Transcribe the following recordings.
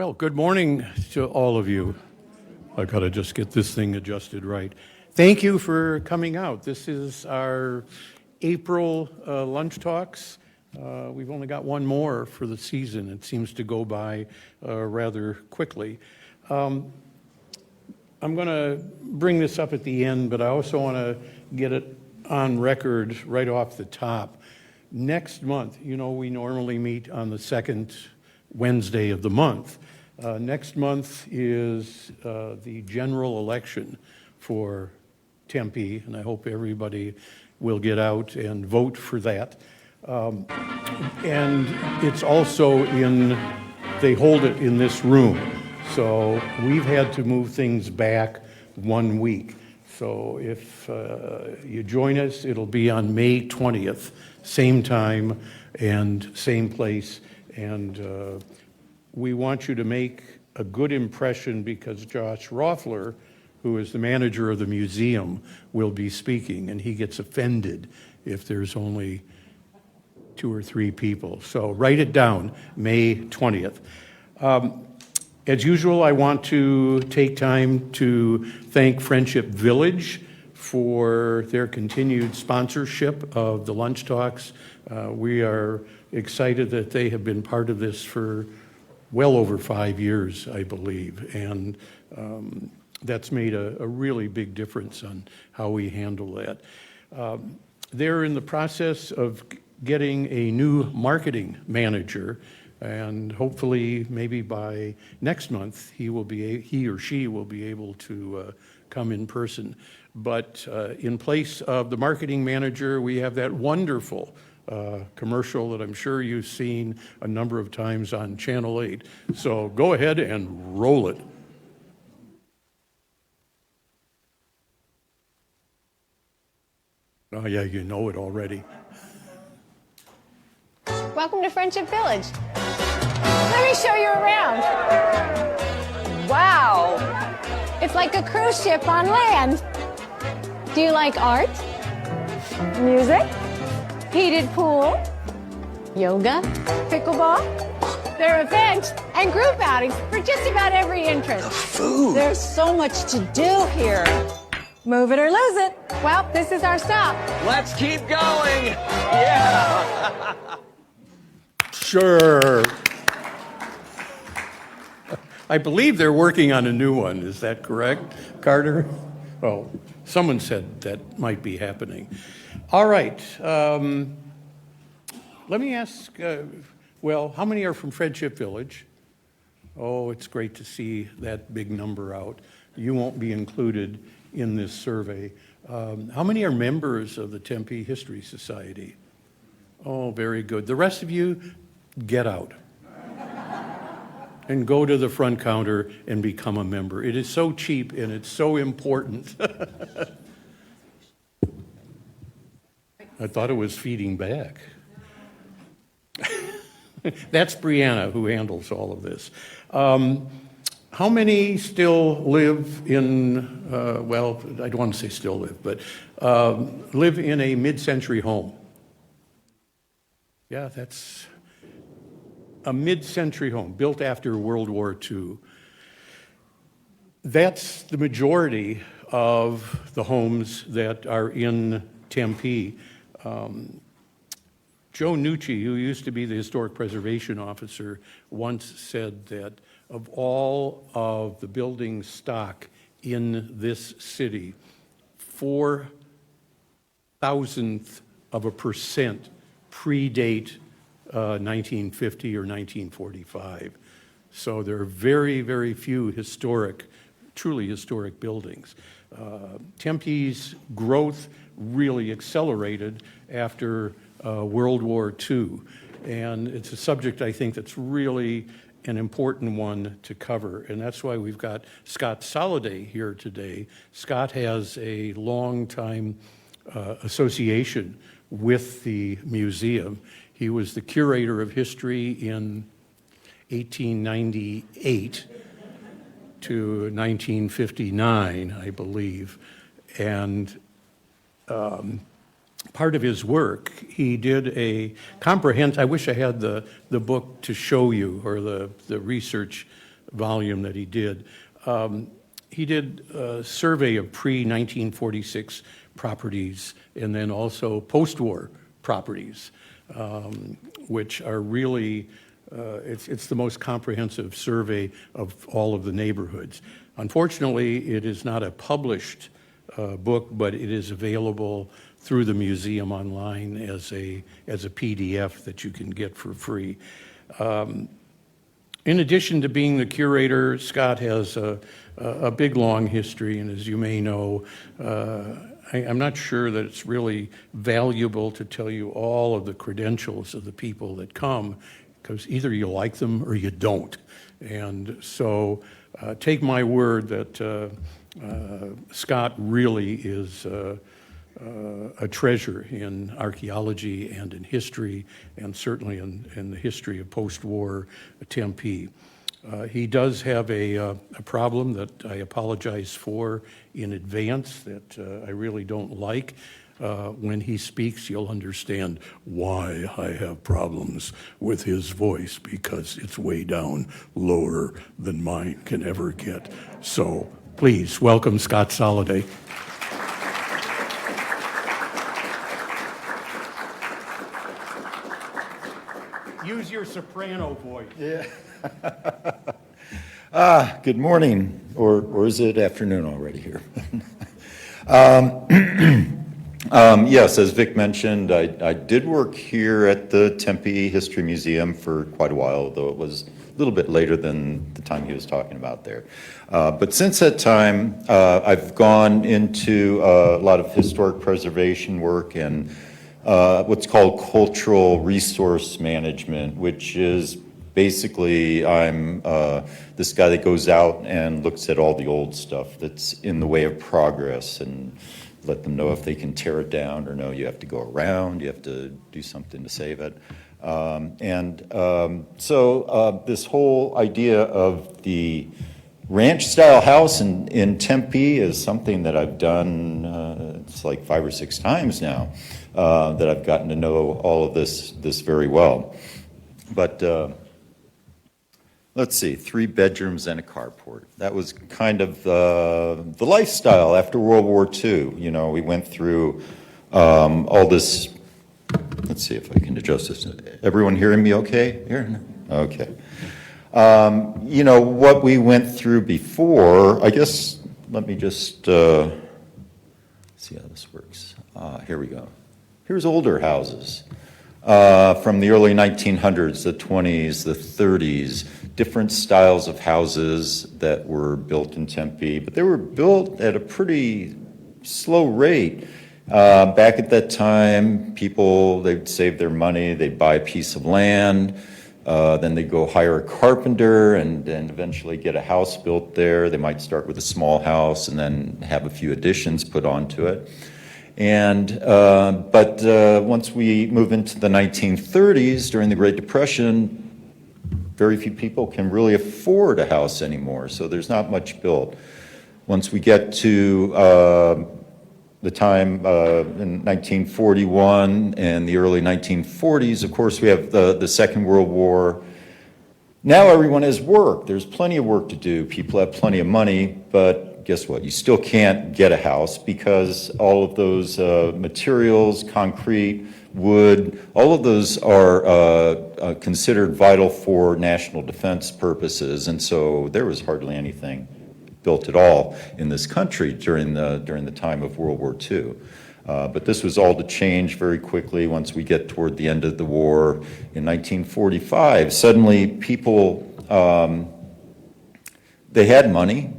Well, good morning to all of you. I gotta just get this thing adjusted right. Thank you for coming out. This is our April lunch talks. We've only got one more for the season. It seems to go by rather quickly. I'm going to bring this up at the end, but I also want to get it on record right off the top. Next month, you know, we normally meet on the second Wednesday of the month. Next month is the general election for Tempe, and I hope everybody will get out and vote for that. And it's also they hold it in this room. So we've had to move things back 1 week. So if you join us, it'll be on May 20th, same time and same place. And we want you to make a good impression because Josh Rothler, who is the manager of the museum, will be speaking, and he gets offended if there's only 2 or 3 people. So write it down, May 20th. As usual, I want to take time to thank Friendship Village for their continued sponsorship of the lunch talks. We are excited that they have been part of this for well over 5 years, I believe, and that's made a really big difference on how we handle that. They're in the process of getting a new marketing manager, and hopefully maybe by next month he or she will be able to come in person. But in place of the marketing manager, we have that wonderful commercial that I'm sure you've seen a number of times on Channel 8. So go ahead and roll it. Oh yeah, you know it already. Welcome to Friendship Village. Let me show you around. Wow. It's like a cruise ship on land. Do you like art? Music? Heated pool? Yoga? Pickleball? There are events and group outings for just about every interest. The food. There's so much to do here. Move it or lose it. Well, this is our stop. Let's keep going. Yeah. Sure. I believe they're working on a new one. Is that correct, Carter? Oh, someone said that might be happening. All right. Let me ask, how many are from Friendship Village? Oh, it's great to see that big number out. You won't be included in this survey. How many are members of the Tempe History Society? Oh, very good. The rest of you, get out and go to the front counter and become a member. It is so cheap and it's so important. I thought it was feeding back. That's Brianna who handles all of this. How many still live in, I don't want to say still live, but live in a mid-century home? Yeah, that's a mid-century home built after World War II. That's the majority of the homes that are in Tempe. Joe Nucci, who used to be the historic preservation officer, once said that of all of the building stock in this city, 0.004% predate 1950 or 1945. So there are very, very few truly historic buildings. Tempe's growth really accelerated after World War II. And it's a subject I think that's really an important one to cover. And that's why we've got Scott Solliday here today. Scott has a long time association with the museum. He was the curator of history in 1898 to 1959, I believe. And part of his work, he did a comprehensive, I wish I had the book to show you, or the research volume that he did. He did a survey of pre-1946 properties and then also post-war properties, which are really, it's the most comprehensive survey of all of the neighborhoods. Unfortunately, it is not a published book, but it is available through the museum online as a PDF that you can get for free. In addition to being the curator, Scott has a big, long history, and as you may know, I'm not sure that it's really valuable to tell you all of the credentials of the people that come, because either you like them or you don't. And so take my word that Scott really is a treasure in archaeology and in history, and certainly in the history of post-war Tempe. He does have a problem that I apologize for in advance that I really don't like. When he speaks, you'll understand why I have problems with his voice, because it's way down lower than mine can ever get. So please welcome Scott Solliday. Use your soprano voice. Yeah. Good morning, or is it afternoon already here? Yes, as Vic mentioned, I did work here at the Tempe History Museum for quite a while, though it was a little bit later than the time he was talking about there. But since that time, I've gone into a lot of historic preservation work and what's called cultural resource management, which is basically I'm this guy that goes out and looks at all the old stuff that's in the way of progress and let them know if they can tear it down or no, you have to go around, you have to do something to save it. So this whole idea of the ranch-style house in Tempe is something that I've done, it's like 5 or 6 times now, that I've gotten to know all of this very well. But let's see, 3 bedrooms and a carport. That was kind of the lifestyle after World War II. You know, we went through all this. Let's see if I can adjust this. Everyone hearing me okay here? Okay. You know, what we went through before, I guess, let me just see how this works. Here we go. Here's older houses from the early 1900s, the 20s, the 30s, different styles of houses that were built in Tempe, but they were built at a pretty slow rate. Back at that time, people, they'd save their money, they'd buy a piece of land, then they'd go hire a carpenter and eventually get a house built there. They might start with a small house and then have a few additions put onto it. But once we move into the 1930s, during the Great Depression, very few people can really afford a house anymore, so there's not much built. Once we get to the time in 1941 and the early 1940s, of course, we have the Second World War. Now everyone has work. There's plenty of work to do. People have plenty of money, but guess what? You still can't get a house because all of those materials, concrete, wood, all of those are considered vital for national defense purposes, and so there was hardly anything built at all in this country during the time of World War II. But this was all to change very quickly once we get toward the end of the war. In 1945, suddenly people, they had money,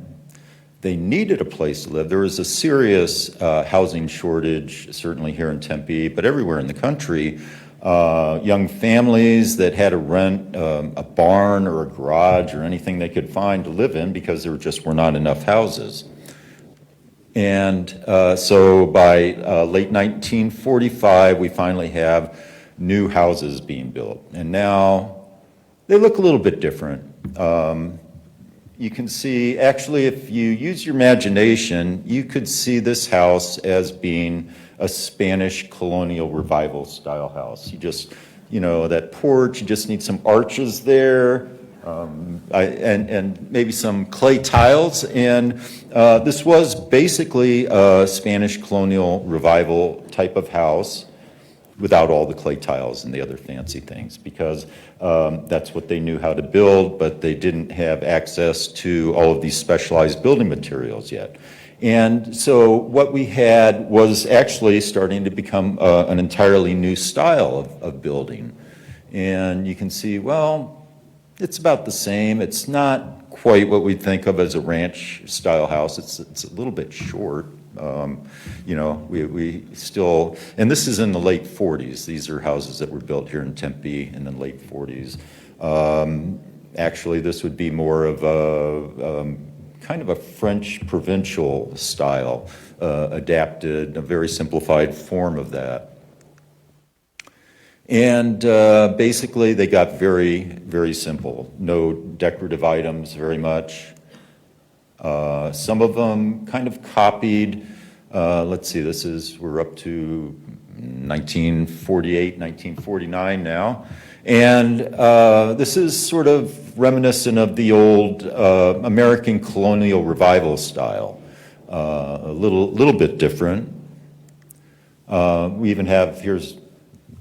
they needed a place to live. There was a serious housing shortage, certainly here in Tempe, but everywhere in the country. Young families that had to rent a barn or a garage or anything they could find to live in because there just were not enough houses. And so by late 1945, we finally have new houses being built. And now they look a little bit different. You can see, actually, if you use your imagination, you could see this house as being a Spanish colonial revival style house. You just, you know, that porch, you just need some arches there, and maybe some clay tiles. And this was basically a Spanish colonial revival type of house without all the clay tiles and the other fancy things, because that's what they knew how to build, but they didn't have access to all of these specialized building materials yet. And so what we had was actually starting to become an entirely new style of building. And you can see, well, it's about the same. It's not quite what we think of as a ranch style house. It's a little bit short. You know, we still, and this is in the late 40s. These are houses that were built here in Tempe in the late 40s. Actually, this would be more of a kind of a French provincial style, adapted, a very simplified form of that. And basically, they got very, very simple. No decorative items very much. Some of them kind of copied, let's see, we're up to 1948, 1949 now. And this is sort of reminiscent of the old American colonial revival style, a little bit different. We even have, here's a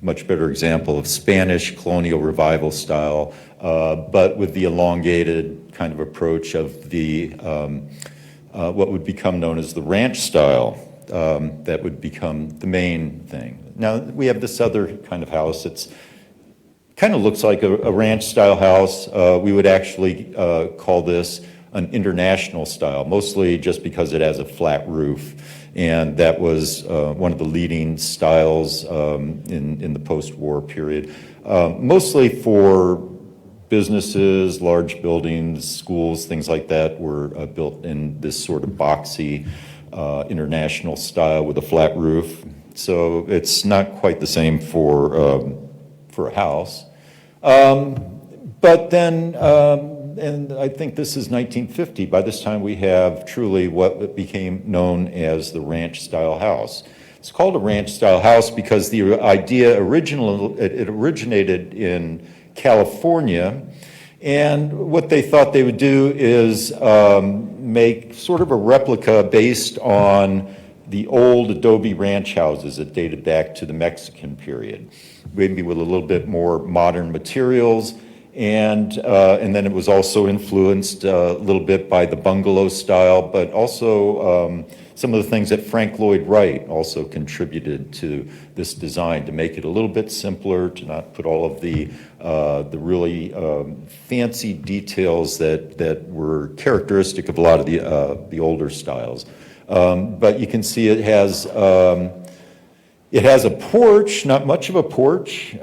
much better example of Spanish colonial revival style, but with the elongated kind of approach of the what would become known as the ranch style. That would become the main thing. Now we have this other kind of house. It's kind of looks like a ranch style house. We would actually call this an international style, mostly just because it has a flat roof. And that was one of the leading styles in the post-war period, mostly for businesses, large buildings, schools, things like that were built in this sort of boxy international style with a flat roof. So it's not quite the same for a house. But then, and I think this is 1950, by this time we have truly what became known as the ranch style house. It's called a ranch style house because the idea it originated in California, and what they thought they would do is make sort of a replica based on the old adobe ranch houses that dated back to the Mexican period, maybe with a little bit more modern materials, and then it was also influenced a little bit by the bungalow style, but also some of the things that Frank Lloyd Wright also contributed to this design to make it a little bit simpler, to not put all of the really fancy details that were characteristic of a lot of the older styles. But you can see it has a porch, not much of a porch.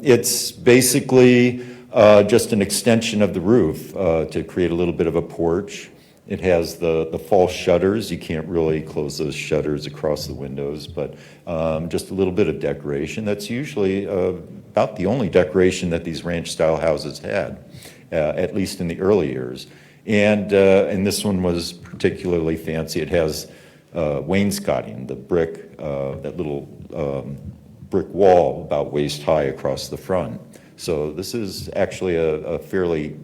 It's basically just an extension of the roof to create a little bit of a porch. It has the false shutters. You can't really close those shutters across the windows, but just a little bit of decoration. That's usually about the only decoration that these ranch-style houses had, at least in the early years. And this one was particularly fancy. It has wainscoting, the brick, that little brick wall about waist high across the front. So this is actually a fairly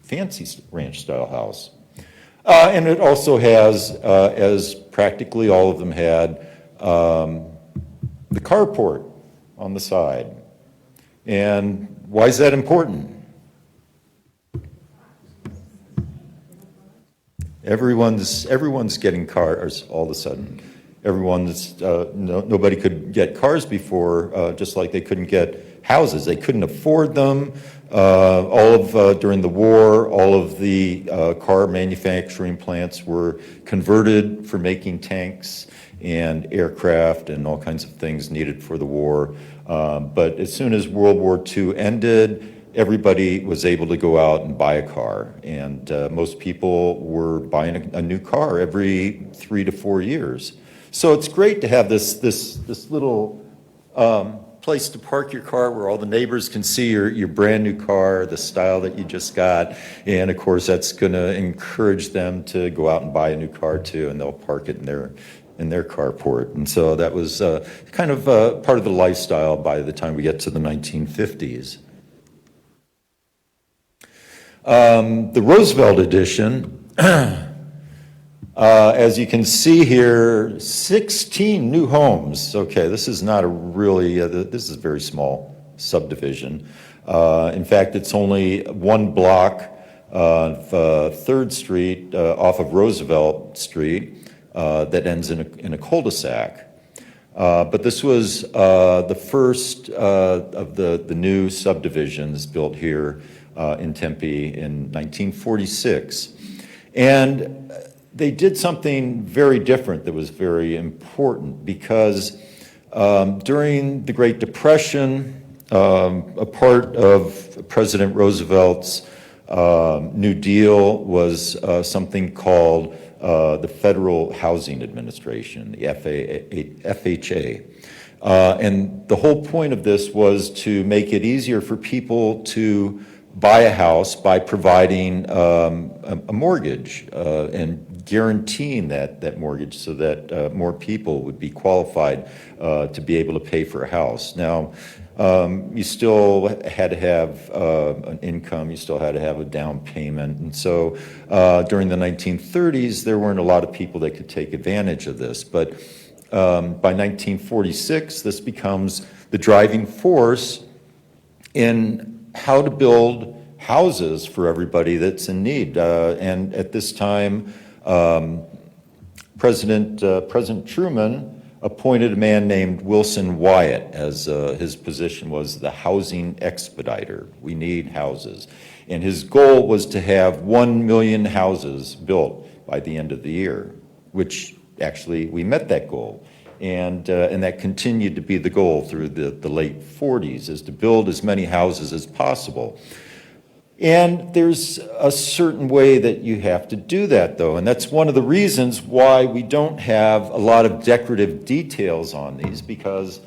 fancy ranch-style house. And it also has, as practically all of them had, the carport on the side. And why is that important? Everyone's getting cars all of a sudden. Nobody could get cars before, just like they couldn't get houses. They couldn't afford them. During the war, all of the car manufacturing plants were converted for making tanks and aircraft and all kinds of things needed for the war. But as soon as World War II ended, everybody was able to go out and buy a car. And most people were buying a new car every 3 to 4 years. So it's great to have this little place to park your car where all the neighbors can see your brand new car, the style that you just got. And of course, that's going to encourage them to go out and buy a new car too, and they'll park it in their carport. And so that was kind of part of the lifestyle by the time we get to the 1950s. The Roosevelt edition, as you can see here, 16 new homes. Okay, this is not a really, this is a very small subdivision. In fact, it's only one block of 3rd Street off of Roosevelt Street that ends in a cul-de-sac. But this was the first of the new subdivisions built here in Tempe in 1946. And they did something very different that was very important because during the Great Depression, a part of President Roosevelt's New Deal was something called the Federal Housing Administration, the FHA. And the whole point of this was to make it easier for people to buy a house by providing a mortgage and guaranteeing that mortgage so that more people would be qualified to be able to pay for a house. Now, you still had to have an income, you still had to have a down payment, and so during the 1930s, there weren't a lot of people that could take advantage of this, but by 1946, this becomes the driving force in how to build houses for everybody that's in need. And at this time, President Truman appointed a man named Wilson Wyatt as his position was the housing expediter. We need houses. And his goal was to have 1 million houses built by the end of the year, which actually we met that goal. And that continued to be the goal through the late 40s, is to build as many houses as possible. And there's a certain way that you have to do that, though, and that's one of the reasons why we don't have a lot of decorative details on these, because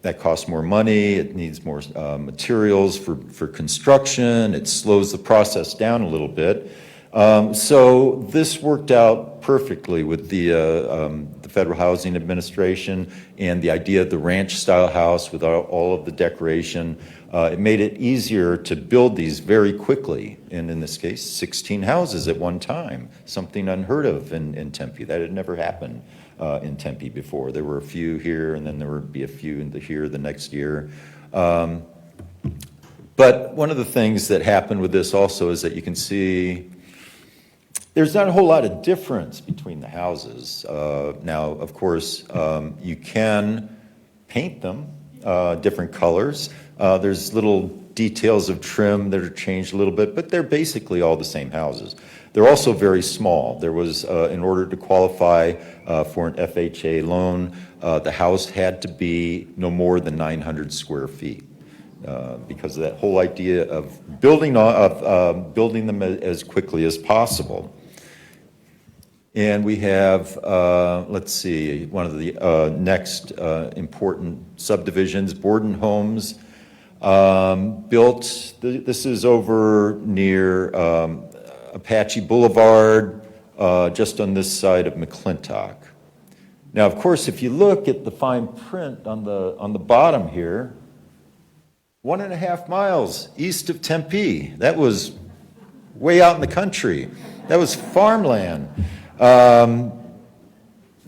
that costs more money, it needs more materials for construction, it slows the process down a little bit. So this worked out perfectly with the Federal Housing Administration and the idea of the ranch-style house with all of the decoration. It made it easier to build these very quickly, and in this case, 16 houses at one time, something unheard of in Tempe. That had never happened in Tempe before. There were a few here, and then there would be a few here the next year. But one of the things that happened with this also is that you can see there's not a whole lot of difference between the houses. Now, of course, you can paint them different colors. There's little details of trim that are changed a little bit, but they're basically all the same houses. They're also very small. There was, in order to qualify for an FHA loan, the house had to be no more than 900 square feet. Because of that whole idea of building them as quickly as possible. And we have, let's see, one of the next important subdivisions, Borden Homes, built. This is over near Apache Boulevard, just on this side of McClintock. Now, of course, if you look at the fine print on the bottom here, 1.5 miles east of Tempe. That was way out in the country. That was farmland.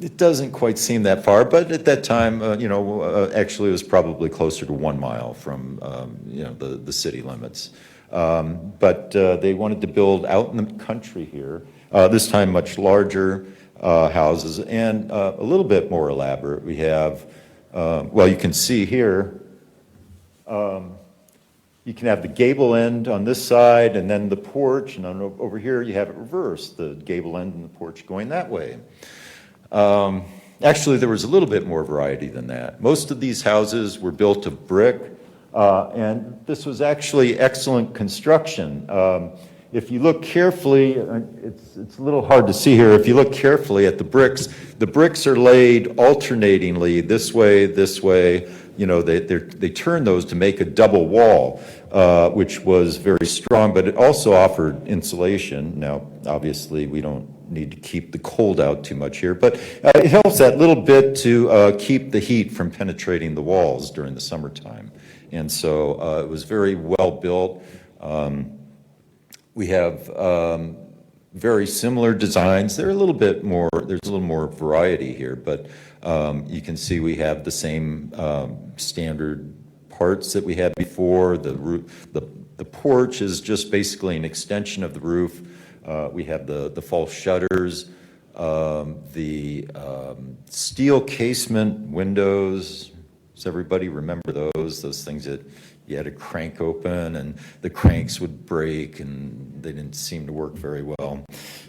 It doesn't quite seem that far, but at that time, actually it was probably closer to 1 mile from, the city limits. But they wanted to build out in the country here, this time much larger houses and a little bit more elaborate. We have, you can see here, you can have the gable end on this side and then the porch, and over here you have it reversed, the gable end and the porch going that way. Actually, there was a little bit more variety than that. Most of these houses were built of brick, and this was actually excellent construction. If you look carefully, it's a little hard to see here. If you look carefully at the bricks are laid alternatingly this way, they turn those to make a double wall, which was very strong, but it also offered insulation. Now, obviously, we don't need to keep the cold out too much here, but it helps that little bit to keep the heat from penetrating the walls during the summertime. And so it was very well built. We have very similar designs. They're a little bit more, there's a little more variety here, but you can see we have the same standard parts that we had before. The roof, the porch is just basically an extension of the roof. We have the false shutters, the steel casement windows. Does everybody remember those? Those things that you had to crank open and the cranks would break and they didn't seem to work very well.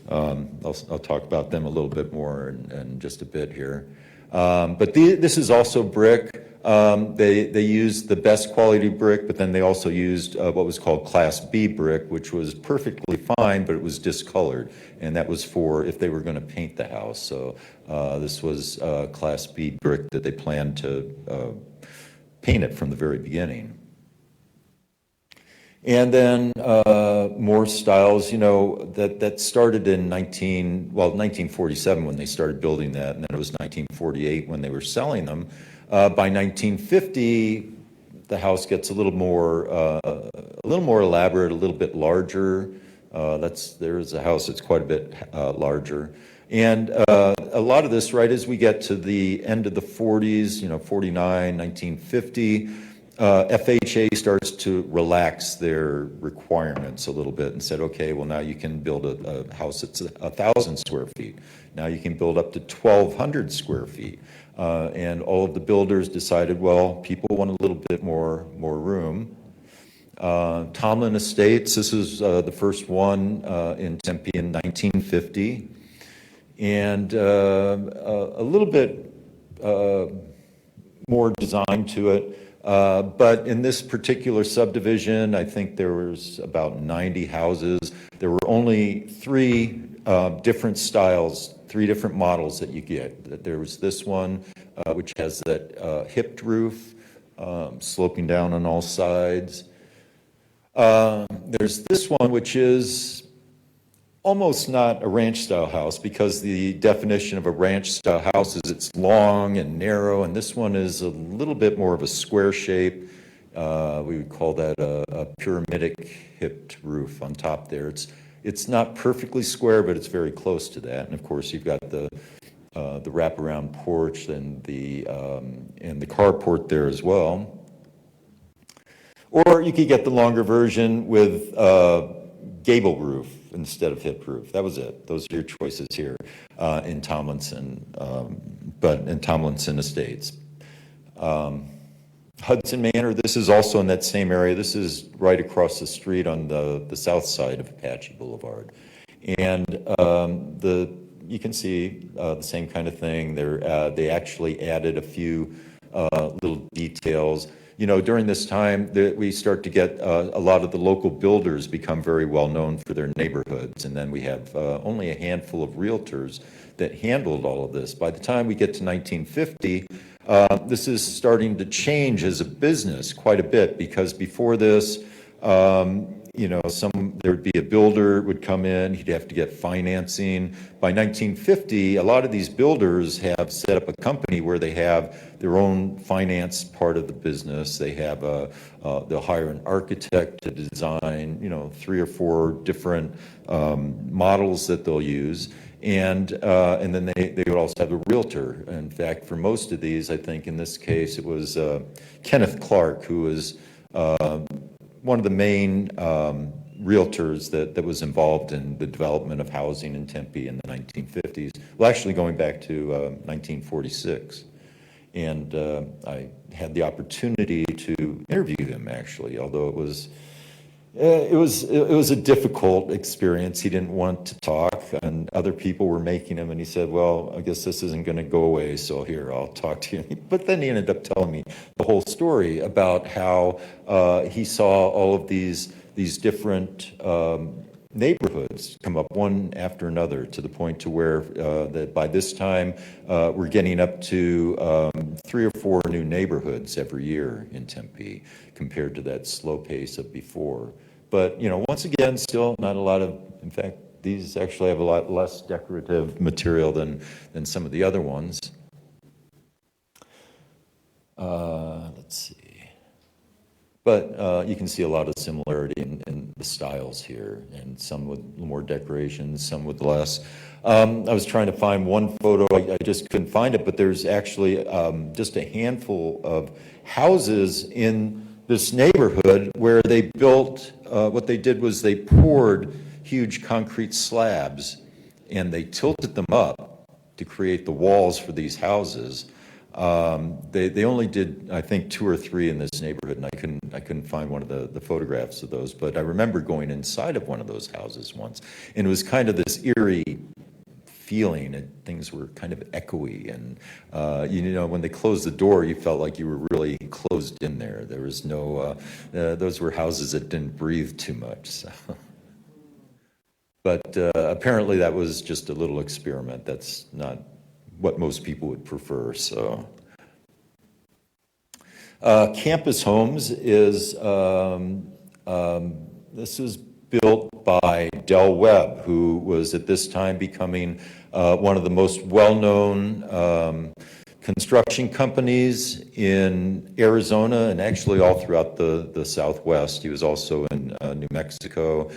I'll talk about them a little bit more in just a bit here. But this is also brick. They used the best quality brick, but then they also used what was called Class B brick, which was perfectly fine, but it was discolored. And that was for if they were going to paint the house. So this was Class B brick that they planned to paint it from the very beginning. And then more styles, you know, that started in 1947 when they started building that, and then it was 1948 when they were selling them. By 1950, the house gets a little more elaborate, a little bit larger. There's a house that's quite a bit larger. And a lot of this, right, as we get to the end of the 40s, you know, 49, 1950, FHA starts to relax their requirements a little bit and said, okay, well, now you can build a house that's 1,000 square feet. Now you can build up to 1,200 square feet. And all of the builders decided, well, people want a little bit more room. Tomlin Estates, this is the first one in Tempe in 1950. And a little bit more design to it. But in this particular subdivision, I think there was about 90 houses. There were only three different styles, three different models that you get. There was this one, which has that hipped roof, sloping down on all sides. There's this one, which is almost not a ranch-style house, because the definition of a ranch-style house is it's long and narrow, and this one is a little bit more of a square shape. We would call that a pyramidic hipped roof on top there. It's not perfectly square, but it's very close to that. And of course, you've got the wraparound porch and the carport there as well. Or you could get the longer version with gable roof instead of hip roof. That was it. Those are your choices here in Tomlinson, but in Tomlinson Estates. Hudson Manor, this is also in that same area. This is right across the street on the south side of Apache Boulevard. And you can see the same kind of thing. They actually added a few little details. You know, during this time, we start to get a lot of the local builders become very well known for their neighborhoods, and then we have only a handful of realtors that handled all of this. By the time we get to 1950, this is starting to change as a business quite a bit, because before this, you know, there would be a builder would come in, he'd have to get financing. By 1950, a lot of these builders have set up a company where they have their own finance part of the business. They have they'll hire an architect to design, you know, 3 or 4 different models that they'll use. And then they would also have a realtor. In fact, for most of these, I think in this case, it was Kenneth Clark, who was one of the main realtors that was involved in the development of housing in Tempe in the 1950s. Well, actually going back to 1946. And I had the opportunity to interview him, actually, although it was a difficult experience. He didn't want to talk, and other people were making him, and he said, well, I guess this isn't going to go away, so here, I'll talk to you. But then he ended up telling me the whole story about how he saw all of these different neighborhoods come up one after another, to the point to where that by this time we're getting up to 3 or 4 new neighborhoods every year in Tempe, compared to that slow pace of before. But, you know, once again, still not a lot of, in fact, these actually have a lot less decorative material than some of the other ones. Let's see. But you can see a lot of similarity in the styles here, and some with more decorations, some with less. I was trying to find one photo, I just couldn't find it, but there's actually just a handful of houses in this neighborhood where they built, what they did was they poured huge concrete slabs and they tilted them up to create the walls for these houses. They only did, I think, 2 or 3 in this neighborhood, and I couldn't find one of the photographs of those. But I remember going inside of one of those houses once, and it was kind of this eerie feeling, and things were kind of echoey. And you know, when they closed the door, you felt like you were really closed in there. There was no, those were houses that didn't breathe too much. So. But apparently that was just a little experiment. That's not what most people would prefer. So, Campus Homes is this is built by Del Webb, who was at this time becoming one of the most well-known construction companies in Arizona and actually all throughout the Southwest. He was also in New Mexico.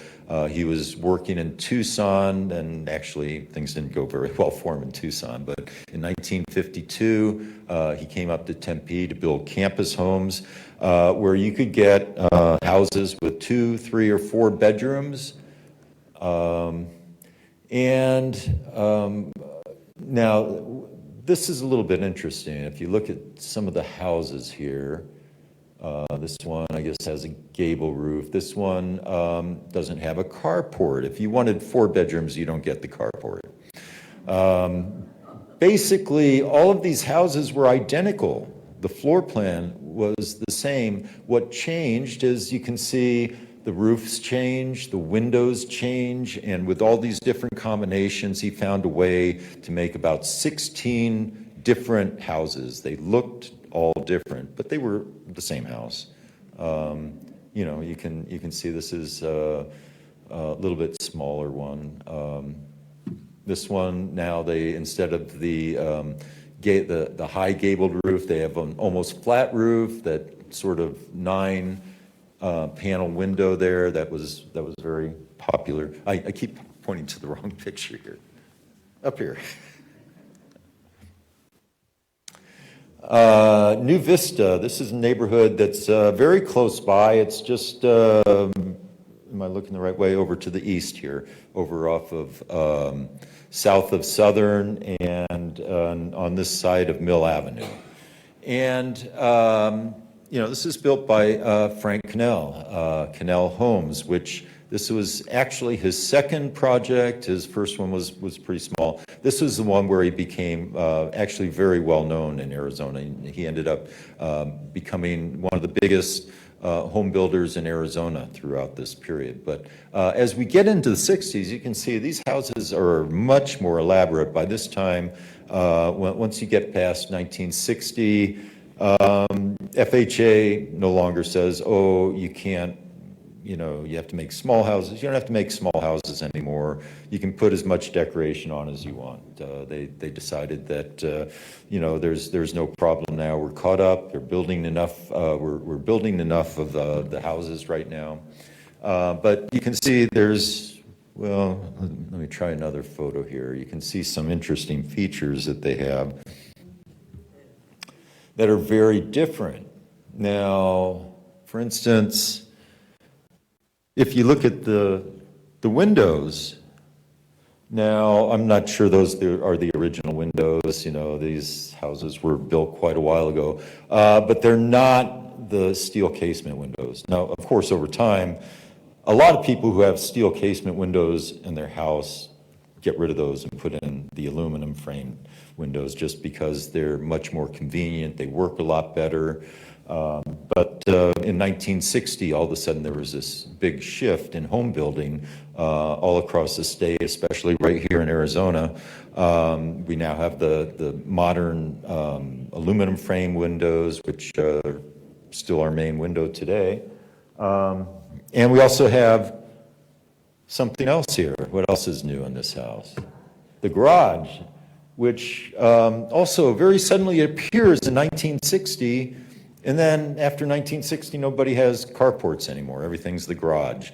He was working in Tucson, and actually things didn't go very well for him in Tucson, but in 1952 he came up to Tempe to build Campus Homes, where you could get houses with 2, 3, or 4 bedrooms. Now, this is a little bit interesting. If you look at some of the houses here, this one, I guess, has a gable roof. This one doesn't have a carport. If you wanted 4 bedrooms, you don't get the carport. Basically, all of these houses were identical. The floor plan was the same. What changed is, you can see, the roofs change, the windows change, and with all these different combinations, he found a way to make about 16 different houses. They looked all different, but they were the same house. You know, you can see this is a little bit smaller one. This one now, they, instead of the high gabled roof, they have an almost flat roof, that sort of 9 panel window there. That was very popular. I keep pointing to the wrong picture here. Up here. New Vista. This is a neighborhood that's very close by. It's just, am I looking the right way? Over to the east here, over off of south of Southern, and on this side of Mill Avenue. And you know, this is built by Frank Cannell, Cannell Homes, which this was actually his second project. His first one was pretty small. This was the one where he became actually very well known in Arizona. He ended up becoming one of the biggest home builders in Arizona throughout this period. But as we get into the 60s, you can see these houses are much more elaborate. By this time, once you get past 1960, FHA no longer says, oh, you can't, you know, you have to make small houses. You don't have to make small houses anymore. You can put as much decoration on as you want. They decided that, you know, there's no problem now. We're caught up. They're building enough. We're building enough of the houses right now. But you can see there's, well, let me try another photo here. You can see some interesting features that they have that are very different. Now, for instance, if you look at the windows, now I'm not sure those are the original windows. You know, these houses were built quite a while ago, but they're not the steel casement windows. Now, of course, over time, a lot of people who have steel casement windows in their house get rid of those and put in the aluminum frame windows, just because they're much more convenient, they work a lot better. But in 1960, all of a sudden there was this big shift in home building all across the state, especially right here in Arizona. We now have the modern aluminum frame windows, which are still our main window today. And we also have something else here. What else is new in this house? The garage, which also very suddenly appears in 1960 And then after 1960, nobody has carports anymore. Everything's the garage.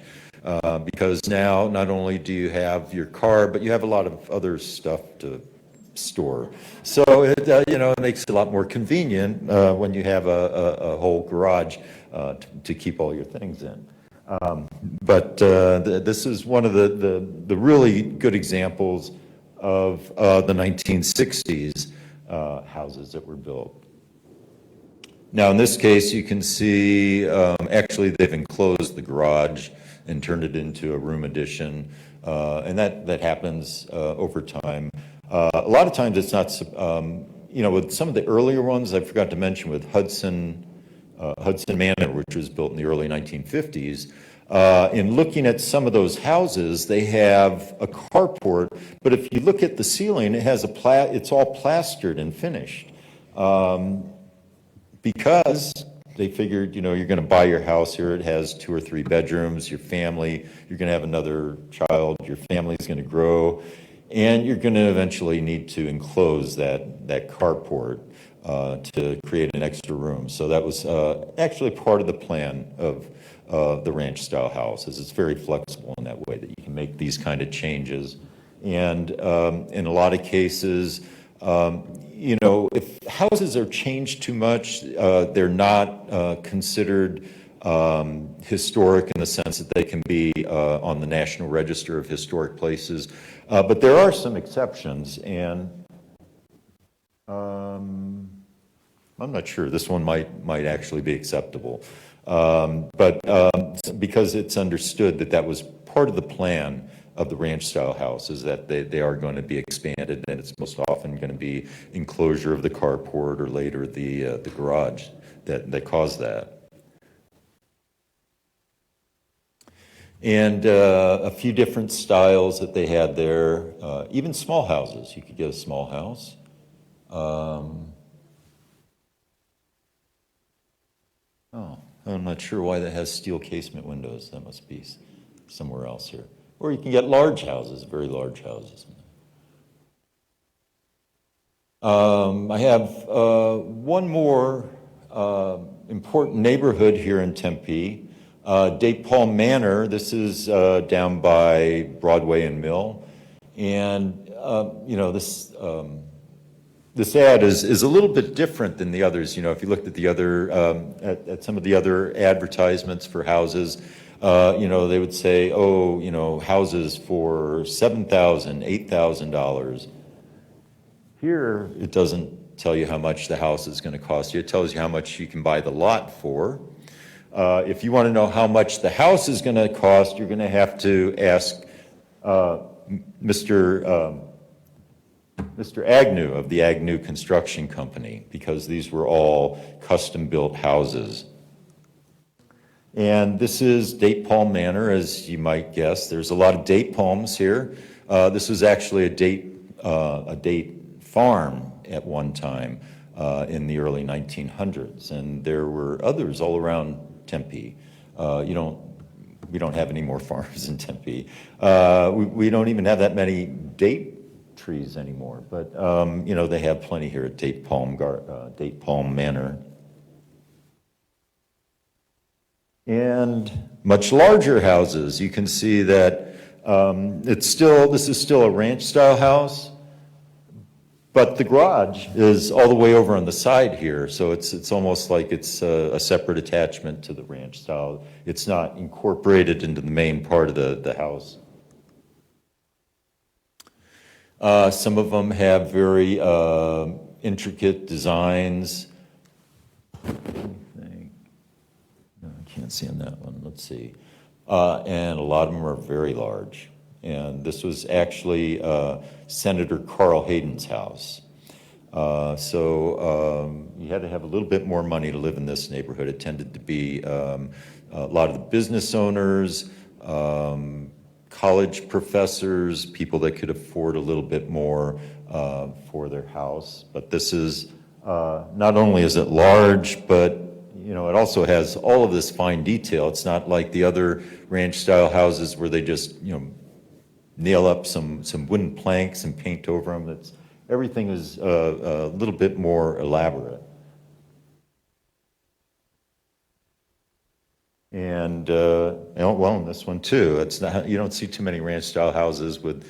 Because now not only do you have your car, but you have a lot of other stuff to store. So it, it makes it a lot more convenient when you have a whole garage to keep all your things in. But this is one of the really good examples of the 1960s houses that were built. Now, in this case, you can see actually they've enclosed the garage and turned it into a room addition, and that happens over time. A lot of times it's not, with some of the earlier ones, I forgot to mention with Hudson Manor, which was built in the early 1950s, in looking at some of those houses, they have a carport, but if you look at the ceiling, it has it's all plastered and finished. Because they figured, you're going to buy your house here, it has 2 or 3 bedrooms, your family, you're going to have another child, your family's going to grow, and you're going to eventually need to enclose that carport to create an extra room. So that was actually part of the plan of the ranch-style houses. It's very flexible in that way that you can make these kind of changes. And in a lot of cases, if houses are changed too much, they're not considered historic in the sense that they can be on the National Register of Historic Places. But there are some exceptions, and I'm not sure. This one might actually be acceptable. But because it's understood that was part of the plan of the ranch-style house, is that they are going to be expanded, and it's most often going to be enclosure of the carport or later the garage that caused that. And a few different styles that they had there, even small houses. You could get a small house. I'm not sure why that has steel casement windows. That must be somewhere else here. Or you can get large houses, very large houses. I have one more important neighborhood here in Tempe, Date Palm Manor. This is down by Broadway and Mill. And, this ad is a little bit different than the others. If you looked at the other, at some of the other advertisements for houses, they would say, houses for $7,000, $8,000. Here, it doesn't tell you how much the house is going to cost you. It tells you how much you can buy the lot for. If you want to know how much the house is going to cost, you're going to have to ask Mr. Agnew of the Agnew Construction Company, because these were all custom-built houses. And this is Date Palm Manor, as you might guess. There's a lot of date palms here. This was actually a date farm at one time in the early 1900s, and there were others all around Tempe. We don't have any more farms in Tempe. We don't even have that many date trees anymore, but they have plenty here at Date Palm Manor. And much larger houses. You can see that this is still a ranch-style house, but the garage is all the way over on the side here, so it's almost like it's a separate attachment to the ranch style. It's not incorporated into the main part of the house. Some of them have very intricate designs. No, I can't see on that one. Let's see. And a lot of them are very large. And this was actually Senator Carl Hayden's house. So you had to have a little bit more money to live in this neighborhood. It tended to be a lot of the business owners, college professors, people that could afford a little bit more for their house. But this is, not only is it large, but it also has all of this fine detail. It's not like the other ranch-style houses where they just, nail up some wooden planks and paint over them. Everything is a little bit more elaborate. And, well, and this one too. It's not, you don't see too many ranch-style houses with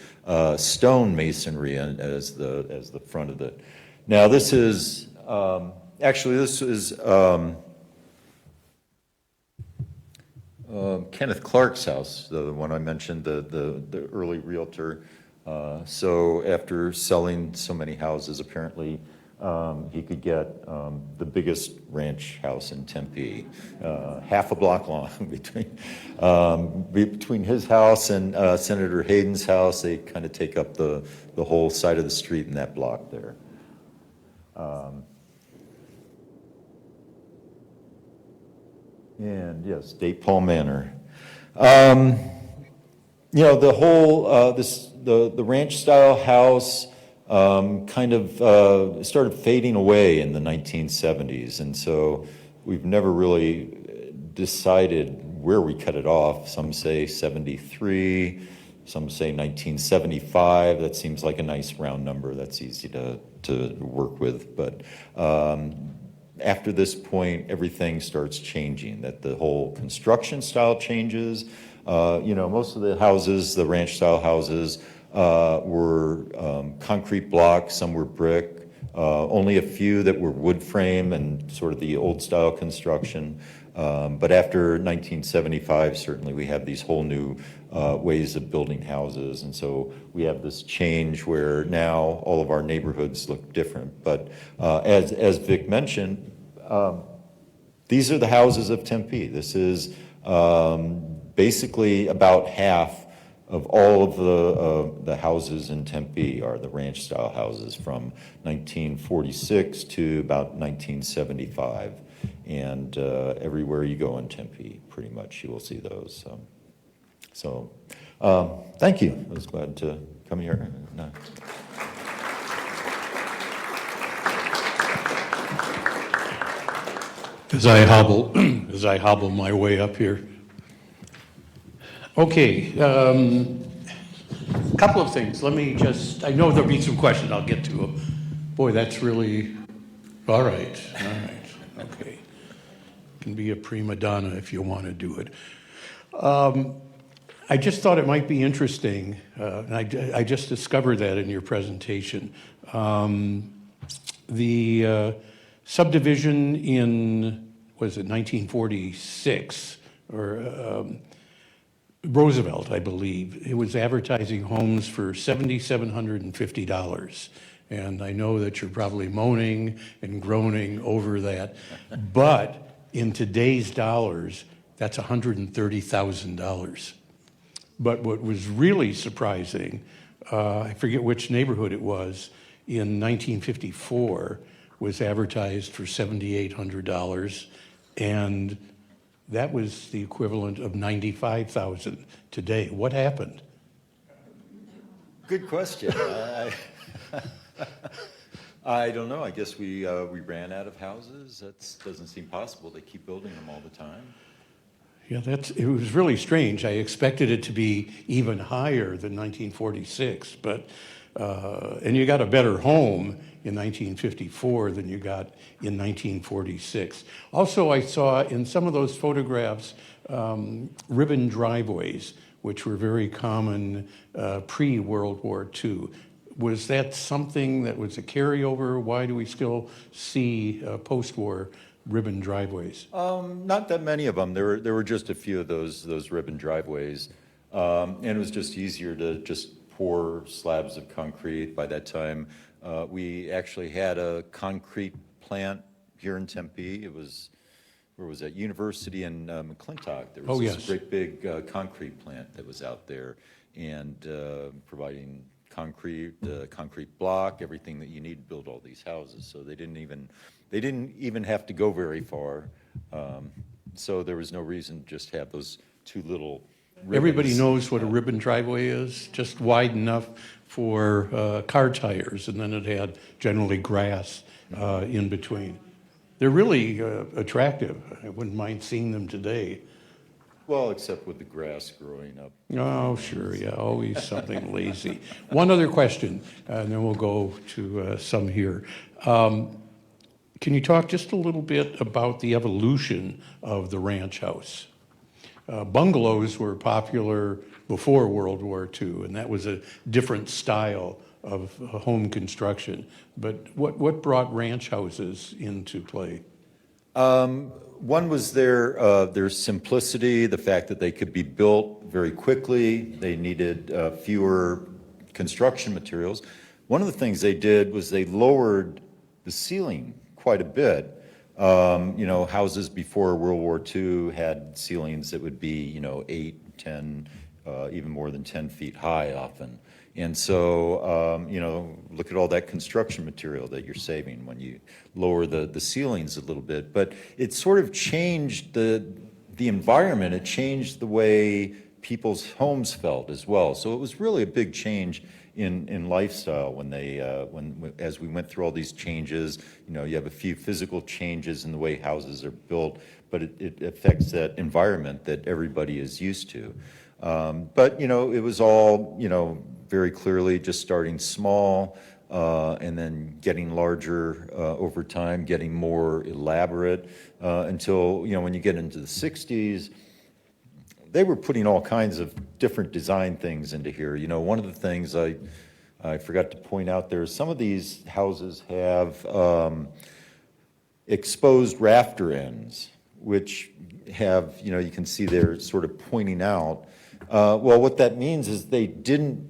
stone masonry as the front of it. Now, this is, actually, this is Kenneth Clark's house, the one I mentioned, the early realtor. So after selling so many houses, apparently, he could get the biggest ranch house in Tempe, half a block long between his house and Senator Hayden's house. They kind of take up the whole side of the street in that block there. And yes, Date Paul Manor. You know, the whole the ranch style house kind of started fading away in the 1970s, and so we've never really decided where we cut it off. Some say 73, some say 1975. That seems like a nice round number. That's easy to work with, but after this point, everything starts changing, that the whole construction style changes. You know, most of the houses, the ranch style houses, were concrete blocks, some were brick, only a few that were wood frame and sort of the old style construction. But after 1975, certainly we have these whole new ways of building houses. And so we have this change where now all of our neighborhoods look different. But as Vic mentioned, these are the houses of Tempe. This is basically about half of all of the houses in Tempe are the ranch style houses from 1946 to about 1975. And everywhere you go in Tempe, pretty much you will see those. So thank you. I was glad to come here. As I hobble my way up here. Okay, a couple of things. Let me just, I know there'll be some questions, I'll get to them. Boy, that's really, all right, okay. Can be a prima donna if you want to do it. I just thought it might be interesting, and I just discovered that in your presentation. The subdivision in, was it 1946, or Roosevelt, I believe, it was advertising homes for $7,750. And I know that you're probably moaning and groaning over that, but in today's dollars, that's $130,000. But what was really surprising, I forget which neighborhood it was, in 1954 was advertised for $7,800, and that was the equivalent of $95,000 today. What happened? Good question. I don't know. I guess we ran out of houses. That doesn't seem possible. They keep building them all the time. Yeah, it was really strange. I expected it to be even higher than 1946, but and you got a better home in 1954 than you got in 1946. Also, I saw in some of those photographs ribbon driveways, which were very common pre-World War II. Was that something that was a carryover? Why do we still see post-war ribbon driveways? Not that many of them. There were just a few of those ribbon driveways, and it was just easier to just pour slabs of concrete. By that time, we actually had a concrete plant here in Tempe. It was, where was that? University in McClintock. There was this great big concrete plant that was out there, and providing concrete block, everything that you need to build all these houses. So they didn't even have to go very far. So there was no reason to just have those two little ribbons. Everybody knows what a ribbon driveway is, just wide enough for car tires, and then it had generally grass in between. They're really attractive. I wouldn't mind seeing them today. Well, except with the grass growing up. Oh, sure, yeah, always something lazy. One other question, and then we'll go to some here. Can you talk just a little bit about the evolution of the ranch house? Bungalows were popular before World War II, and that was a different style of home construction. But what brought ranch houses into play? One was their simplicity, the fact that they could be built very quickly. They needed fewer construction materials. One of the things they did was they lowered the ceiling quite a bit. Houses before World War II had ceilings that would be, 8, 10, even more than 10 feet high often. And so, look at all that construction material that you're saving when you lower the ceilings a little bit. But it sort of changed the environment. It changed the way people's homes felt as well. So it was really a big change in lifestyle when as we went through all these changes. You have a few physical changes in the way houses are built, but it affects that environment that everybody is used to. But it was all very clearly just starting small and then getting larger over time, getting more elaborate until when you get into the 60s. They were putting all kinds of different design things into here. One of the things I forgot to point out there, some of these houses have exposed rafter ends, which have, you can see they're sort of pointing out. Well, what that means is they didn't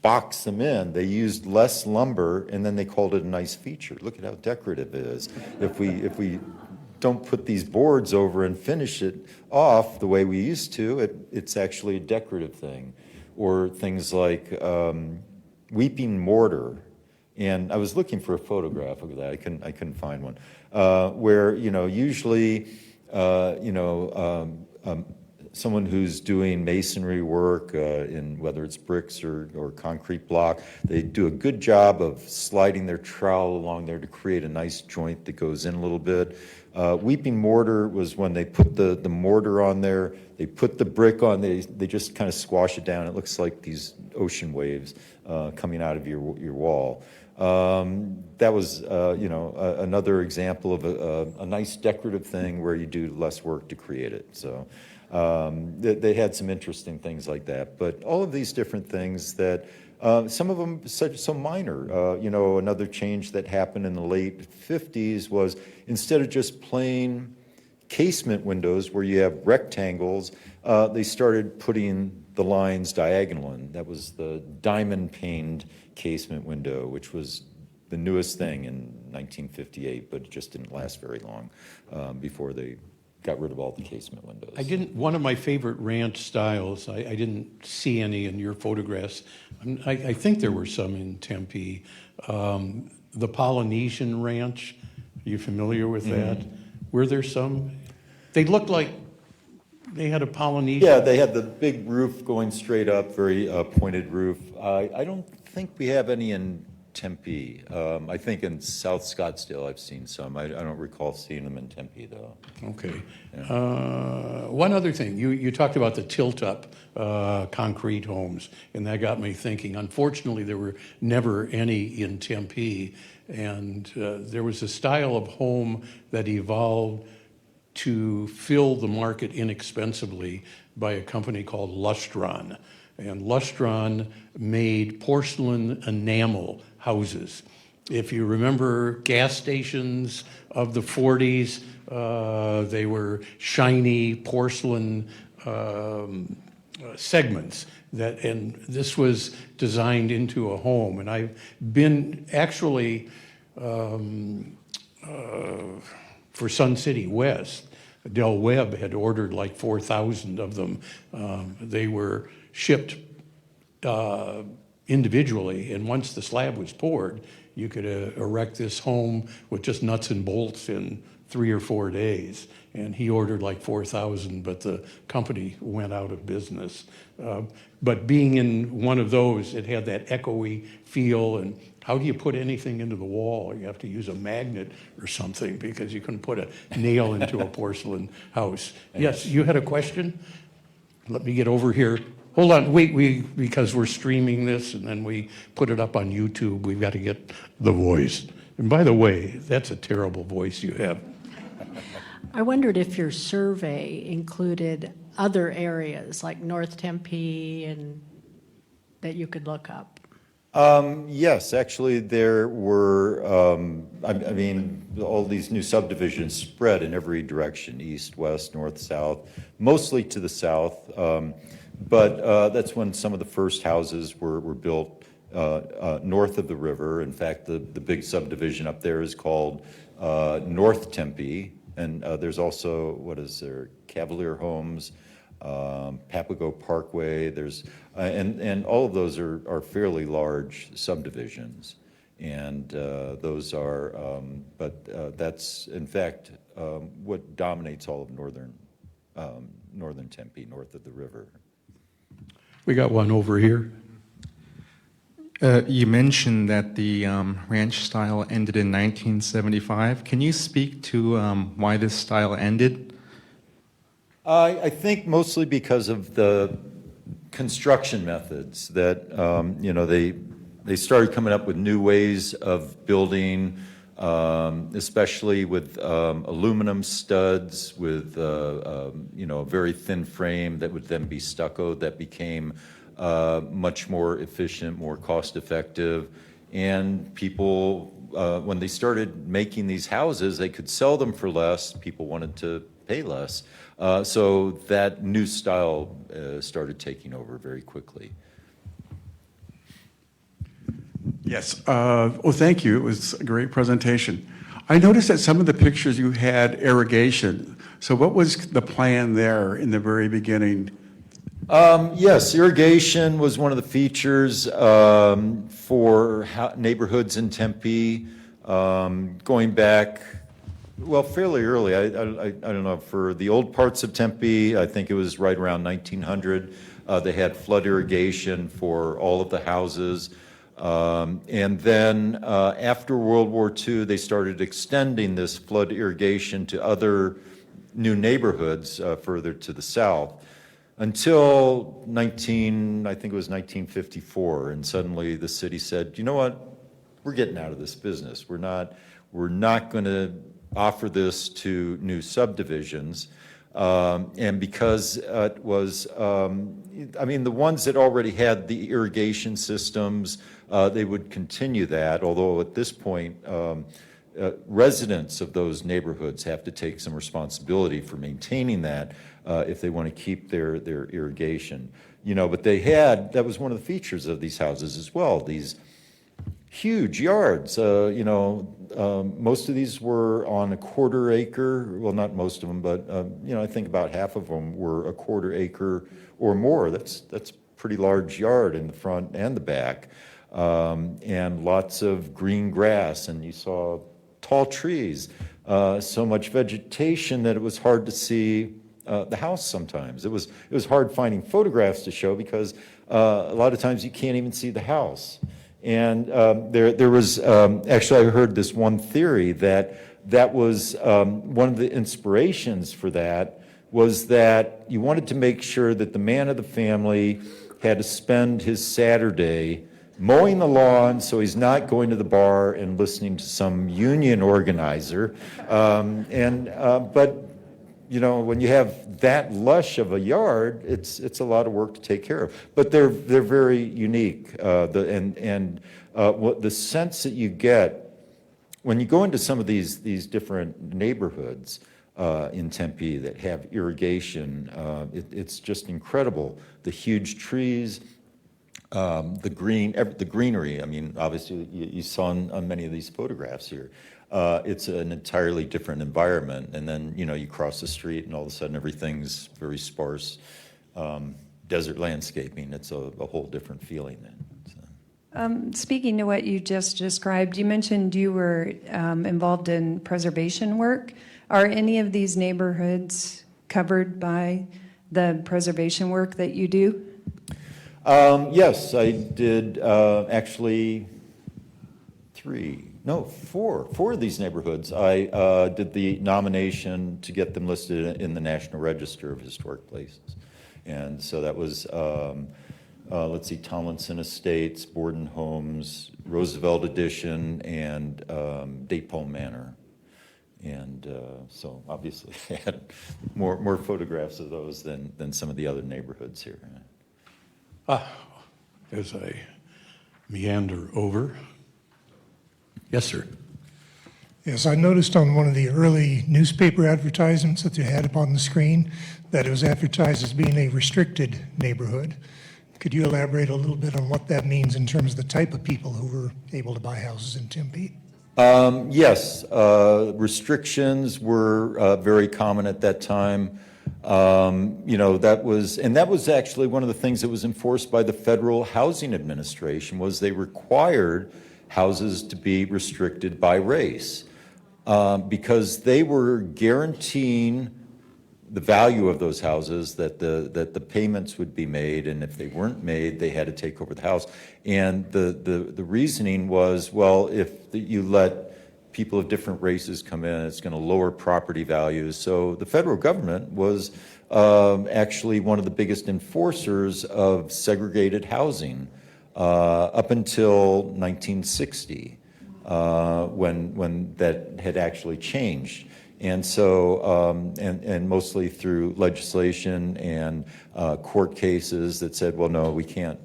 box them in. They used less lumber, and then they called it a nice feature. Look at how decorative it is. If we don't put these boards over and finish it off the way we used to, it's actually a decorative thing. Or things like weeping mortar. And I was looking for a photograph of that. I couldn't find one. Where usually someone who's doing masonry work in whether it's bricks or concrete block, they do a good job of sliding their trowel along there to create a nice joint that goes in a little bit. Weeping mortar was when they put the mortar on there, they put the brick on, they just kind of squash it down. It looks like these ocean waves coming out of your wall. That was another example of a nice decorative thing where you do less work to create it. So they had some interesting things like that. But all of these different things that some of them so minor. Another change that happened in the late 50s was instead of just plain casement windows where you have rectangles, they started putting the lines diagonal in. That was the diamond paned casement window, which was the newest thing in 1958, but it just didn't last very long before they got rid of all the casement windows. One of my favorite ranch styles, I didn't see any in your photographs. I think there were some in Tempe. The Polynesian Ranch, are you familiar with that? Were there some? They looked like they had a Polynesian. Yeah, they had the big roof going straight up, very pointed roof. I don't think we have any in Tempe. I think in South Scottsdale I've seen some. I don't recall seeing them in Tempe, though. Okay. Yeah. One other thing, you talked about the tilt-up concrete homes, and that got me thinking. Unfortunately, there were never any in Tempe, and there was a style of home that evolved to fill the market inexpensively by a company called Lustron. And Lustron made porcelain enamel houses. If you remember gas stations of the 40s, they were shiny porcelain segments and this was designed into a home. And I've been actually for Sun City West, Del Webb had ordered like 4,000 of them. They were shipped individually, and once the slab was poured, you could erect this home with just nuts and bolts in 3 or 4 days. And he ordered like 4,000, but the company went out of business. But being in one of those, it had that echoey feel. And how do you put anything into the wall? You have to use a magnet or something because you couldn't put a nail into a porcelain house. Yes, you had a question? Let me get over here. Hold on, wait, because we're streaming this and then we put it up on YouTube, we've got to get the voice. And by the way, that's a terrible voice you have. I wondered if your survey included other areas like North Tempe and that you could look up? Yes, actually, there were, I mean, all these new subdivisions spread in every direction, east, west, north, south, mostly to the south. But that's when some of the first houses were built north of the river. In fact, the big subdivision up there is called North Tempe. And there's also, what is there, Cavalier Homes, Papago Parkway. There's and all of those are fairly large subdivisions, and those are. But that's in fact what dominates all of northern Tempe, north of the river. We got one over here. You mentioned that the ranch style ended in 1975. Can you speak to why this style ended? I think mostly because of the construction methods that, they started coming up with new ways of building, especially with aluminum studs, with, a very thin frame that would then be stucco that became much more efficient, more cost-effective. And people, when they started making these houses, they could sell them for less. People wanted to pay less. So that new style started taking over very quickly. Yes. Thank you. It was a great presentation. I noticed that some of the pictures you had irrigation. So what was the plan there in the very beginning? Yes, irrigation was one of the features for neighborhoods in Tempe, going back, well, fairly early. I don't know, for the old parts of Tempe, I think it was right around 1900. They had flood irrigation for all of the houses. And then after World War II, they started extending this flood irrigation to other new neighborhoods further to the south. Until I think it was 1954, and suddenly the city said, you know what, we're getting out of this business. We're not going to offer this to new subdivisions. And because it was, the ones that already had the irrigation systems, they would continue that, although at this point, residents of those neighborhoods have to take some responsibility for maintaining that if they want to keep their irrigation. But that was one of the features of these houses as well, these huge yards. Most of these were on a quarter acre, well, not most of them, but I think about half of them were a quarter acre or more. That's a pretty large yard in the front and the back, and lots of green grass, and you saw tall trees, so much vegetation that it was hard to see the house sometimes. It was hard finding photographs to show because a lot of times you can't even see the house. And there was, actually I heard this one theory that was one of the inspirations for that was that you wanted to make sure that the man of the family had to spend his Saturday mowing the lawn so he's not going to the bar and listening to some union organizer. But when you have that lush of a yard, it's a lot of work to take care of. But they're very unique. What the sense that you get when you go into some of these different neighborhoods in Tempe that have irrigation, it's just incredible. The huge trees, the greenery. Obviously you saw on many of these photographs here. It's an entirely different environment, and then you cross the street and all of a sudden everything's very sparse desert landscaping. It's a whole different feeling then. So. Speaking to what you just described, you mentioned you were involved in preservation work. Are any of these neighborhoods covered by the preservation work that you do? Yes, I did actually four of these neighborhoods. I did the nomination to get them listed in the National Register of Historic Places. And so that was, Tomlinson Estates, Borden Homes, Roosevelt Edition, and Daypole Manor. And so obviously I had more photographs of those than some of the other neighborhoods here. As I meander over. Yes, sir. Yes, I noticed on one of the early newspaper advertisements that you had up on the screen that it was advertised as being a restricted neighborhood. Could you elaborate a little bit on what that means in terms of the type of people who were able to buy houses in Tempe? Yes, restrictions were very common at that time. That was actually one of the things that was enforced by the Federal Housing Administration, was they required houses to be restricted by race, because they were guaranteeing the value of those houses, that the payments would be made, and if they weren't made, they had to take over the house. And the reasoning was, well, if you let people of different races come in, it's going to lower property values. So the federal government was actually one of the biggest enforcers of segregated housing up until 1960, when that had actually changed. And so, and mostly through legislation and court cases that said, well, no, we can't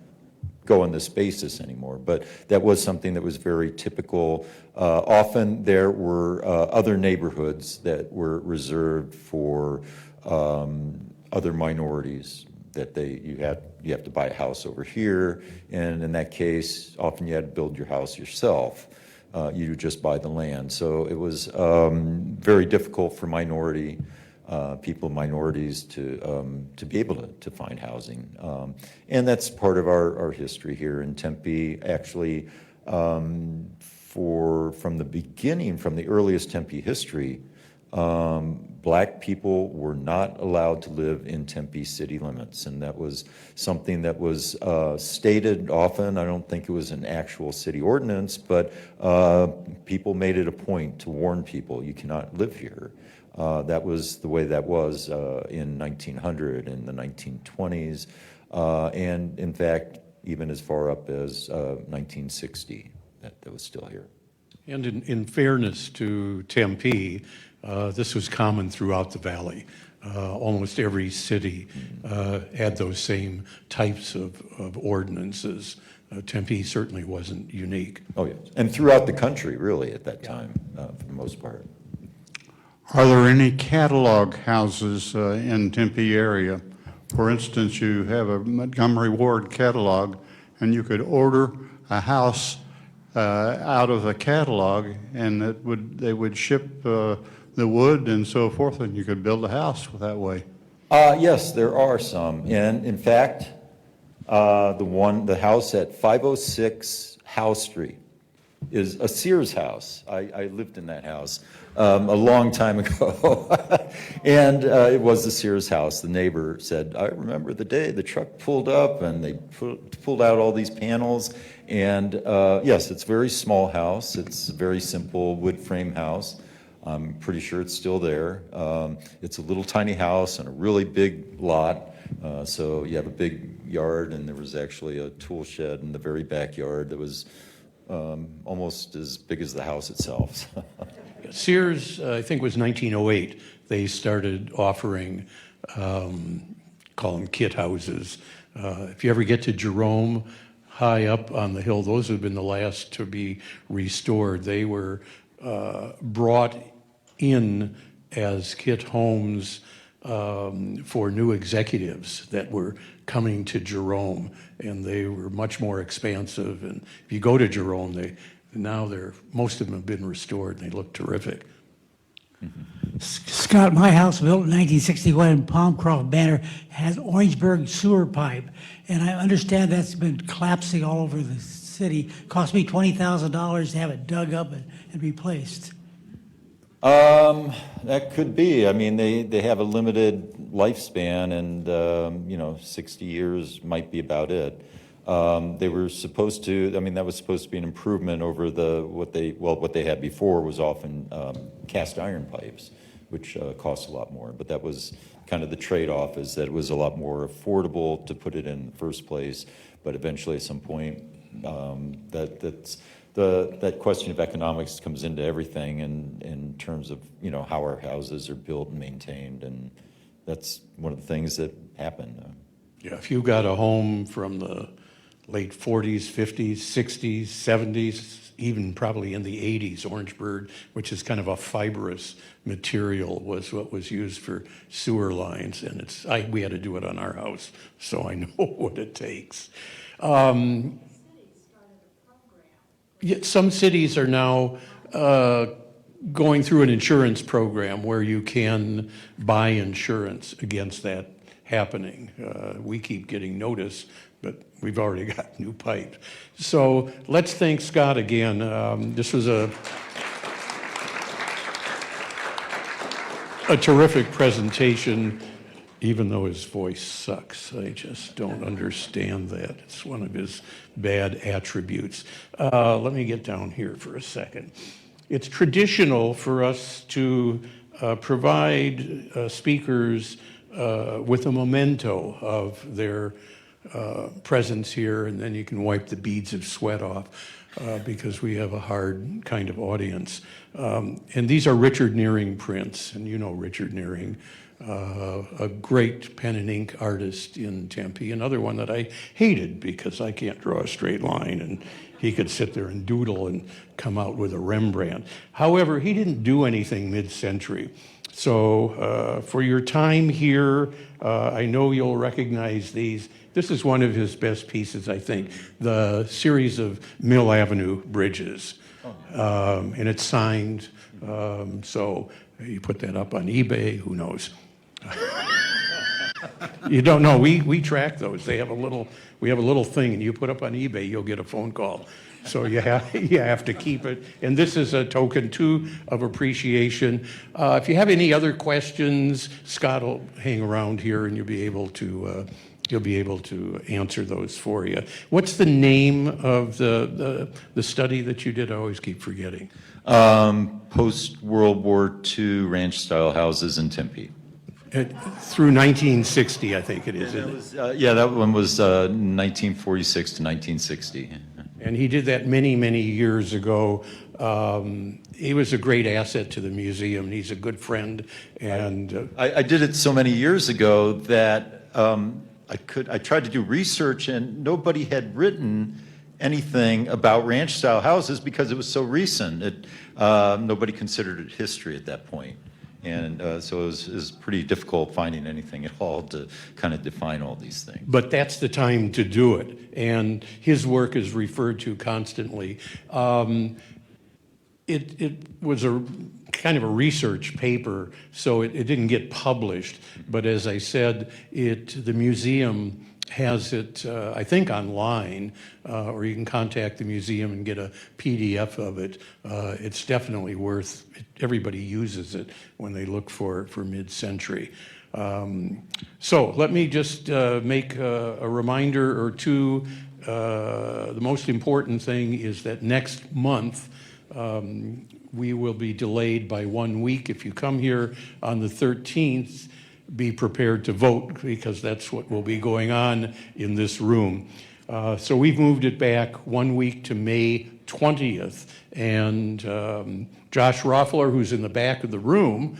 go on this basis anymore. But that was something that was very typical. Often there were other neighborhoods that were reserved for other minorities, that you have to buy a house over here, and in that case, often you had to build your house yourself. You would just buy the land. So it was very difficult for minorities to be able to find housing. And that's part of our history here in Tempe. Actually, from the beginning, from the earliest Tempe history, black people were not allowed to live in Tempe city limits, and that was something that was stated often. I don't think it was an actual city ordinance, but people made it a point to warn people, you cannot live here. That was the way that was in 1900 and the 1920s, and in fact, even as far up as 1960, that was still here. And in fairness to Tempe, this was common throughout the valley. Almost every city had those same types of ordinances. Tempe certainly wasn't unique. Oh, yes. And throughout the country, really, at that time, for the most part. Are there any catalog houses in Tempe area? For instance, you have a Montgomery Ward catalog, and you could order a house out of the catalog, and they would ship the wood and so forth, and you could build a house that way. Yes, there are some. And in fact, the house at 506 House Street is a Sears house. I lived in that house a long time ago. And it was the Sears house. The neighbor said, I remember the day the truck pulled up and they pulled out all these panels. And yes, it's a very small house. It's a very simple wood frame house. I'm pretty sure it's still there. It's a little tiny house and a really big lot. So you have a big yard, and there was actually a tool shed in the very backyard that was almost as big as the house itself. Sears, I think, was 1908. They started offering, call them kit houses. If you ever get to Jerome, high up on the hill, those have been the last to be restored. They were brought in as kit homes for new executives that were coming to Jerome, and they were much more expansive. And if you go to Jerome, most of them have been restored, and they look terrific. Scott, my house built in 1961 in Palmcroft Manor has Orangeburg sewer pipe, and I understand that's been collapsing all over the city. Cost me $20,000 to have it dug up and replaced. That could be. I mean, they have a limited lifespan, and 60 years might be about it. They were supposed to. I mean, that was supposed to be an improvement over what they had before was often cast iron pipes, which cost a lot more. But that was kind of the trade-off, is that it was a lot more affordable to put it in the first place. But eventually, at some point, That question of economics comes into everything in terms of, how our houses are built and maintained, and that's one of the things that happen. Yeah, if you got a home from the late 40s, 50s, 60s, 70s, even probably in the 80s, Orangeburg, which is kind of a fibrous material, was what was used for sewer lines, and we had to do it on our house, so I know what it takes. Yeah, some cities are now going through an insurance program where you can buy insurance against that happening. We keep getting notice, but we've already got new pipe. So let's thank Scott again. This was a terrific presentation, even though his voice sucks. I just don't understand that. It's one of his bad attributes. Let me get down here for a second. It's traditional for us to provide speakers with a memento of their presence here, and then you can wipe the beads of sweat off because we have a hard kind of audience. And these are Richard Nearing prints, and you know Richard Nearing, a great pen and ink artist in Tempe, another one that I hated because I can't draw a straight line, and he could sit there and doodle and come out with a Rembrandt. However, he didn't do anything mid-century. So for your time here, I know you'll recognize these. This is one of his best pieces, I think, the series of Mill Avenue bridges. And it's signed, so you put that up on eBay, who knows? You don't know, we track those. We have a little thing, and you put up on eBay, you'll get a phone call. So you have to keep it. And this is a token, too, of appreciation. If you have any other questions, Scott will hang around here, and you'll be able to answer those for you. What's the name of the study that you did? I always keep forgetting. Post-World War II ranch-style houses in Tempe. Through 1960, I think it is. That one was 1946 to 1960. And he did that many, many years ago. He was a great asset to the museum. He's a good friend. And I did it so many years ago that I tried to do research, and nobody had written anything about ranch-style houses because it was so recent. Nobody considered it history at that point. And so it was pretty difficult finding anything at all to kind of define all these things. But that's the time to do it. And his work is referred to constantly. It was a kind of a research paper, so it didn't get published. But as I said, the museum has it, I think, online, or you can contact the museum and get a PDF of it. It's definitely worth it. Everybody uses it when they look for mid-century. So let me just make a reminder or two. The most important thing is that next month, we will be delayed by 1 week. If you come here on the 13th, be prepared to vote, because that's what will be going on in this room. So we've moved it back 1 week to May 20th. And Josh Roffler, who's in the back of the room,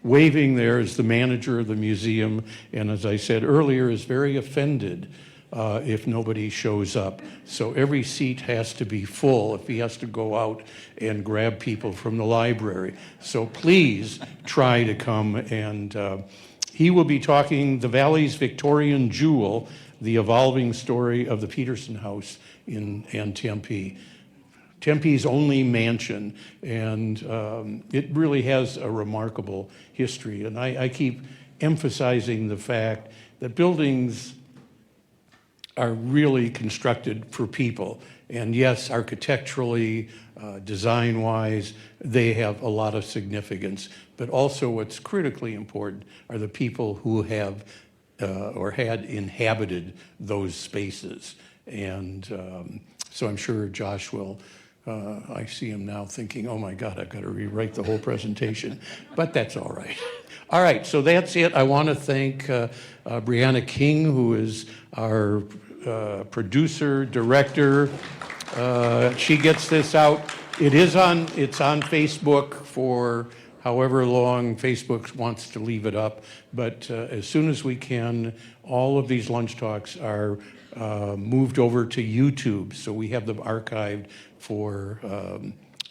waving there, is the manager of the museum. And as I said earlier, is very offended if nobody shows up. So every seat has to be full if he has to go out and grab people from the library. So please try to come, and he will be talking The Valley's Victorian Jewel, the evolving story of the Peterson House in Tempe. Tempe's only mansion, and it really has a remarkable history. And I keep emphasizing the fact that buildings are really constructed for people. And yes, architecturally, design-wise, they have a lot of significance. But also what's critically important are the people who have or had inhabited those spaces. And so I'm sure Josh will, I see him now thinking, oh my God, I've got to rewrite the whole presentation. But that's all right. All right, so that's it. I want to thank Brianna King, who is our producer, director. She gets this out. It's on Facebook for however long Facebook wants to leave it up. But as soon as we can, all of these lunch talks are moved over to YouTube. So we have them archived for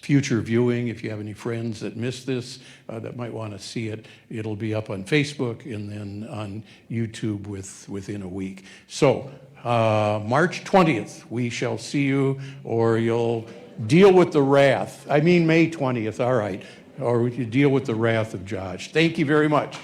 future viewing. If you have any friends that missed this, that might want to see it, it'll be up on Facebook and then on YouTube within a week. So March 20th, we shall see you, or you'll deal with the wrath. I mean May 20th, all right. Or you deal with the wrath of Josh. Thank you very much.